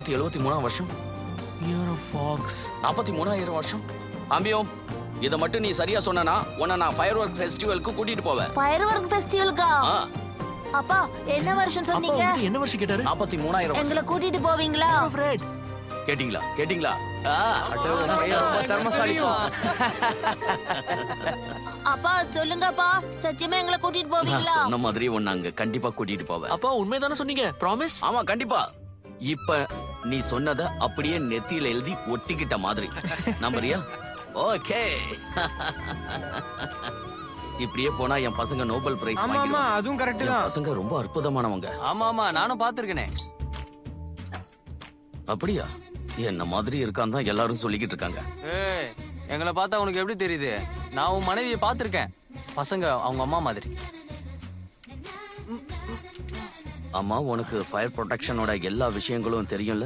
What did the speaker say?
1973 வருஷம். Year of Fox. 43,000 வருஷம். அம்பியோம், இத மட்டும் நீ சரியா சொன்னா உன்னை நான் ஃபயர் ஒர்க் ஃபெஸ்டிவலுக்கு கூட்டிட்டு போவேன். Fire work ஃபெஸ்டிவலுக்கா? ஆ, அப்பா என்ன வருஷம் அப்பா சொன்னீங்க? உங்ககிட்ட என்ன வருஷம் கேட்டாரு? 43,000 வருஷம். எங்களை கூட்டிட்டு போவீங்களா? Fred. கேட்டிங்களா கேட்டிங்களா? ரொம்ப திறமசாலிப்பா. அப்பா சொல்லுங்கப்பா, சத்தியமா எங்களை கூட்டிட்டு நான் போவீங்களா? சொன்ன மாதிரி உன்னை அங்க கண்டிப்பா கூட்டிட்டு போவேன். அப்பா உண்மைதானே சொன்னீங்க? ப்ராமிஸ்? ஆமா கண்டிப்பா. இப்ப நீ சொன்னத அப்படியே நெத்தியில எழுதி ஒட்டிக்கிட்ட மாதிரி நம்புறியா? ஓகே. இப்படியே போனா என் பசங்க நோபல் பிரைஸ் ஆமா வாங்கிடுவாங்க. அதுவும் கரெக்ட் என் தான். பசங்க ரொம்ப அற்புதமானவங்க. ஆமா நானும் பாத்துருக்கேனே. அப்படியா? என்ன மாதிரி இருக்கான் தான் எல்லாரும் சொல்லிக்கிட்டு இருக்காங்க. ஏய், எங்களை பார்த்தா உனக்கு எப்படி தெரியுது? நான் உன் மனைவியை பாத்திருக்கேன். பசங்க அவங்க அம்மா மாதிரி. அம்மா, உனக்கு ஃபயர் ப்ரொடெக்ஷனோட எல்லா விஷயங்களும் தெரியும்ல?